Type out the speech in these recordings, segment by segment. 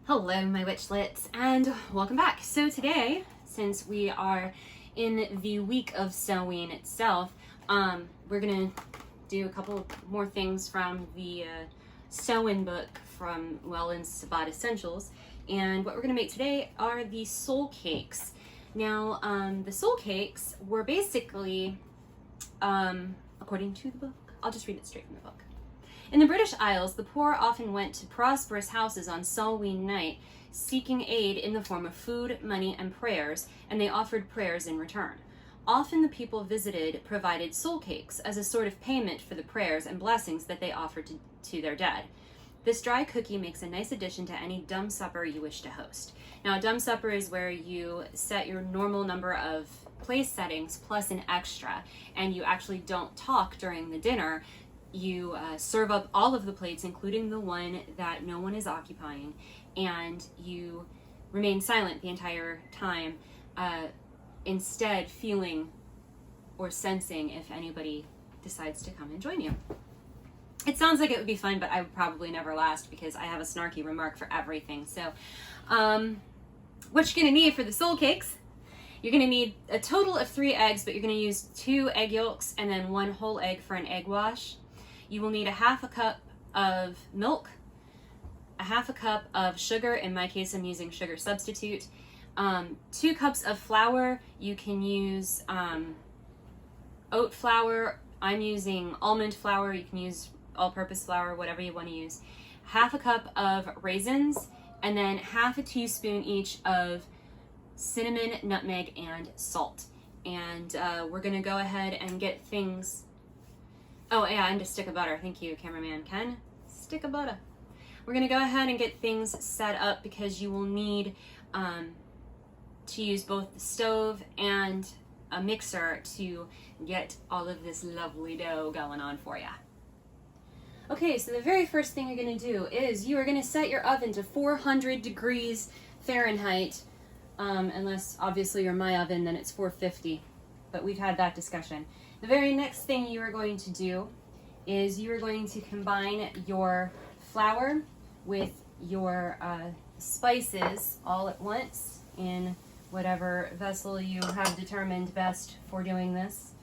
Hello my witchlets and welcome back. So today, since we are in the week of Samhain itself, we're gonna do a couple more things from the Samhain book from in Sabbat Essentials. And what we're gonna make today are the soul cakes. Now, the soul cakes were basically, according to the book, I'll just read it straight from the book. In the British Isles, the poor often went to prosperous houses on Samhain night, seeking aid in the form of food, money, and prayers, and they offered prayers in return. Often the people visited provided soul cakes as a sort of payment for the prayers and blessings that they offered to their dead. This dry cookie makes a nice addition to any dumb supper you wish to host. Now, a dumb supper is where you set your normal number of place settings plus an extra, and you actually don't talk during the dinner. You serve up all of the plates, including the one that no one is occupying, and you remain silent the entire time, instead feeling or sensing if anybody decides to come and join you. It sounds like it would be fun, but I would probably never last because I have a snarky remark for everything. So what you're going to need for the soul cakes, you're going to need a total of 3 eggs, but you're going to use 2 egg yolks and then 1 whole egg for an egg wash. You will need a half a cup of milk, a half a cup of sugar. In my case, I'm using sugar substitute. 2 cups of flour. You can use oat flour. I'm using almond flour. You can use all-purpose flour, whatever you want to use. Half a cup of raisins, and then half a teaspoon each of cinnamon, nutmeg, and salt. And we're going to go ahead and get things... Oh, yeah, and a stick of butter. Thank you, cameraman Ken. Stick of butter. We're going to go ahead and get things set up because you will need to use both the stove and a mixer to get all of this lovely dough going on for you. Okay, so the very first thing you're going to do is you are going to set your oven to 400 degrees Fahrenheit. Unless, obviously, you're my oven, then it's 450. But we've had that discussion. The very next thing you are going to do is you are going to combine your flour with your spices all at once in whatever vessel you have determined best for doing this.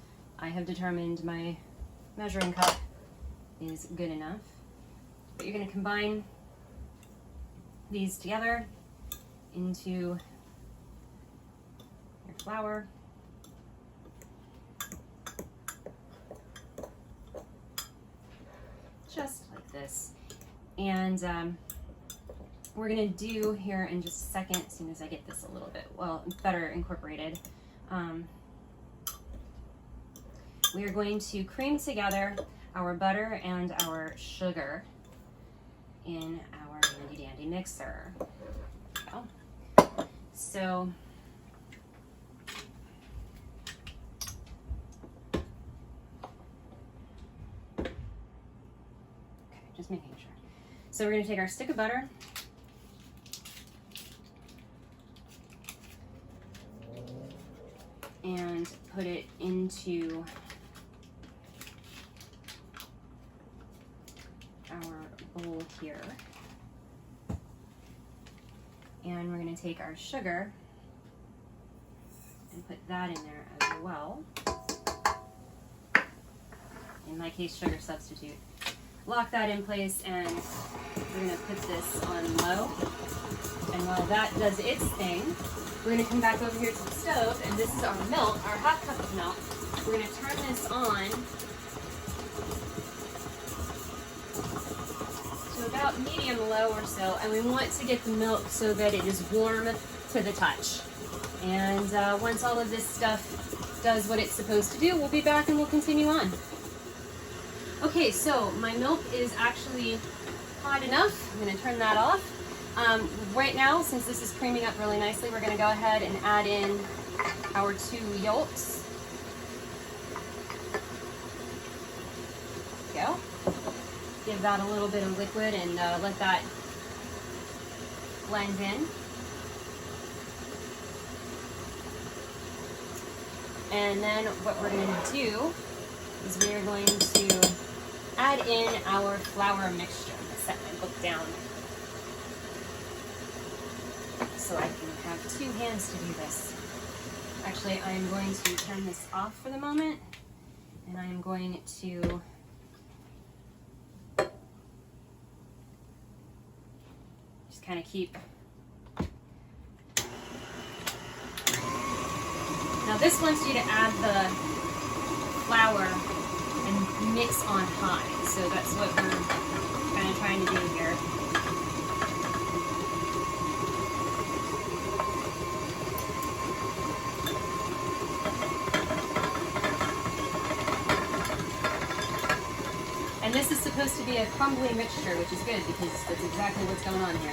I have determined my measuring cup is good enough. But you're going to combine these together into your flour. Just like this. And we're going to do here in just a second, as soon as I get this a little bit, better incorporated. We are going to cream together our butter and our sugar in our handy dandy mixer. So just making sure. So we're going to take our stick of butter and put it into our bowl here. And we're going to take our sugar and put that in there as well. In my case, sugar substitute. Lock that in place, and we're going to put this on low. And while that does its thing, we're going to come back over here to the stove, and this is our milk, our half cup of milk. We're going to turn this on to about medium low or so, and we want to get the milk so that it is warm to the touch. And once all of this stuff does what it's supposed to do, we'll be back and we'll continue on. Okay, so my milk is actually hot enough. I'm going to turn that off. Right now, since this is creaming up really nicely, we're going to go ahead and add in our 2 yolks. There we go. Give that a little bit of liquid and let that blend in. And then what we're going to do is we are going to add in our flour mixture. I'm going to set my book down. so I can have two hands to do this. Actually, I am going to turn this off for the moment, and I am going to just kind of keep. Now this wants you to add the flour and mix on high, so that's what we're kind of trying to do here. And this is supposed to be a crumbly mixture, which is good because that's exactly what's going on here.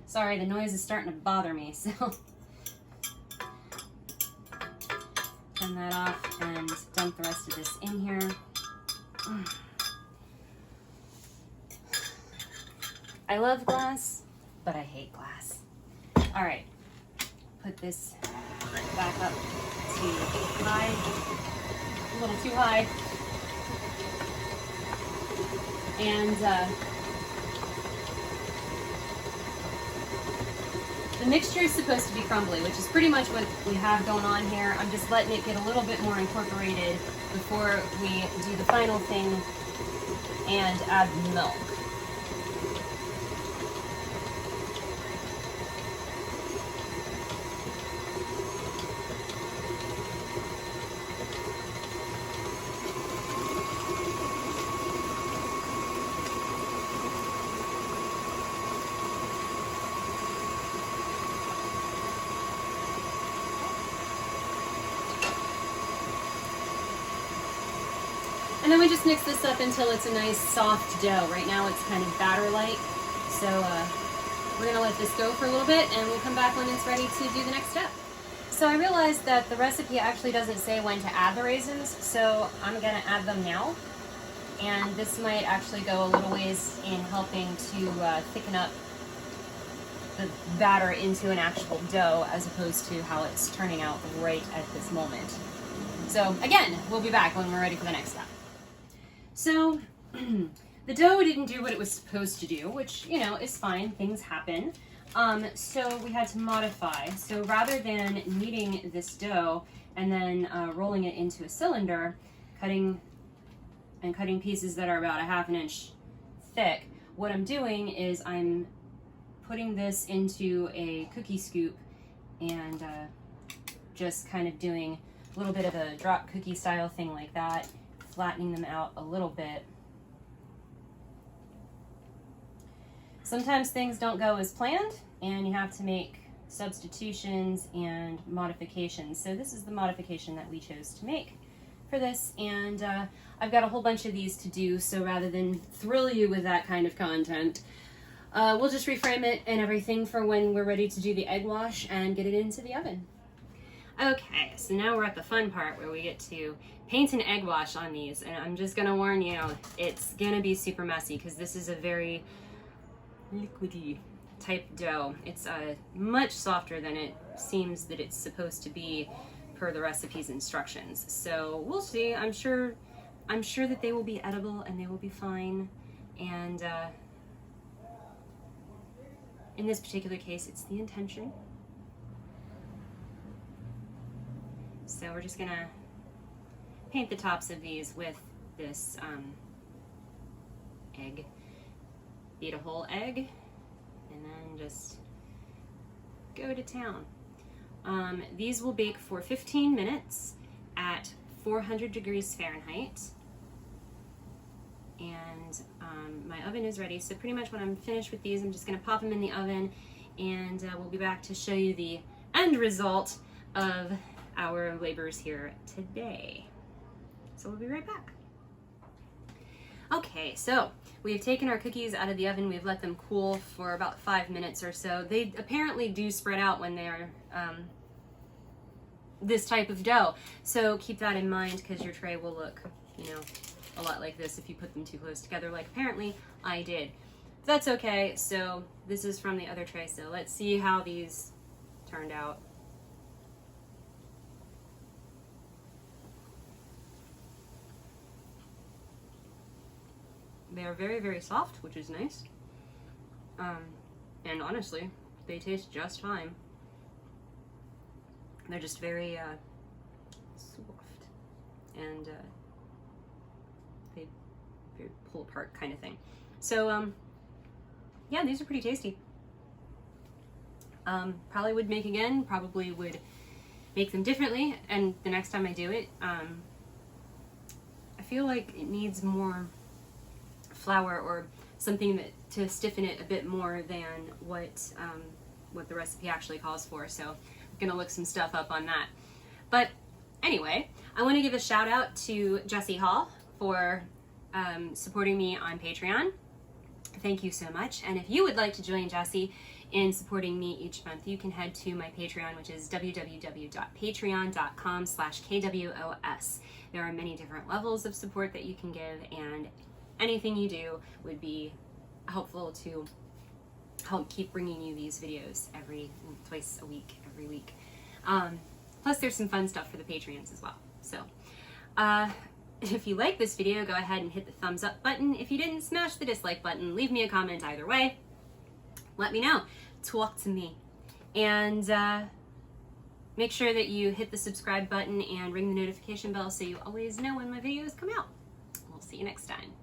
Sorry, the noise is starting to bother me, so turn that off and dump the rest of this in here. I love glass, but I hate glass. All right, put this back up to high, a little too high. And the mixture is supposed to be crumbly, which is pretty much what we have going on here. I'm just letting it get a little bit more incorporated before we do the final thing and add milk. And then we just mix this up until it's a nice soft dough. Right now it's kind of batter-like, so we're gonna let this go for a little bit and we'll come back when it's ready to do the next step. So I realized that the recipe actually doesn't say when to add the raisins, so I'm gonna add them now. And this might actually go a little ways in helping to thicken up the batter into an actual dough as opposed to how it's turning out right at this moment. So again, we'll be back when we're ready for the next step. So the dough didn't do what it was supposed to do, which, you know, is fine. Things happen. So we had to modify. So rather than kneading this dough and then rolling it into a cylinder, cutting pieces that are about 1/2 inch thick, what I'm doing is I'm putting this into a cookie scoop and just kind of doing a little bit of a drop cookie style thing like that, flattening them out a little bit. Sometimes things don't go as planned and you have to make substitutions and modifications. So this is the modification that we chose to make for this, and I've got a whole bunch of these to do, so rather than thrill you with that kind of content, we'll just reframe it and everything for when we're ready to do the egg wash and get it into the oven. Okay, so now we're at the fun part where we get to paint an egg wash on these, and I'm just gonna warn you, it's gonna be super messy because this is a very liquidy type dough. It's much softer than it seems that it's supposed to be per the recipe's instructions. So we'll see. I'm sure that they will be edible and they will be fine. And in this particular case, it's the intention. So we're just gonna paint the tops of these with this egg. Beat a whole egg and then just go to town. These will bake for 15 minutes at 400 degrees Fahrenheit. And my oven is ready, so pretty much when I'm finished with these, I'm just gonna pop them in the oven, and we'll be back to show you the end result of our labors here today. So we'll be right back. Okay, so we've taken our cookies out of the oven. We've let them cool for about 5 minutes or so. They apparently do spread out when they're this type of dough. So keep that in mind, because your tray will look, a lot like this if you put them too close together, like apparently I did. that's okay. So this is from the other tray, so let's see how these turned out. They are very, very soft, which is nice. And honestly, they taste just fine. They're just very soft, and they pull apart kind of thing. So yeah, these are pretty tasty. Probably would make again, probably would make them differently, and the next time I do it, I feel like it needs more flour or something to stiffen it a bit more than what the recipe actually calls for. So I'm gonna look some stuff up on that. But anyway, I want to give a shout out to Jessie Hall for supporting me on Patreon. Thank you so much. And if you would like to join Jessie in supporting me each month, you can head to my Patreon, which is www.patreon.com/KWOS. There are many different levels of support that you can give, and anything you do would be helpful to help keep bringing you these videos twice a week, every week. Plus there's some fun stuff for the Patreons as well. So if you like this video, go ahead and hit the thumbs up button. If you didn't, smash the dislike button. Leave me a comment either way. Let me know. Talk to me. And make sure that you hit the subscribe button and ring the notification bell so you always know when my videos come out. We'll see you next time.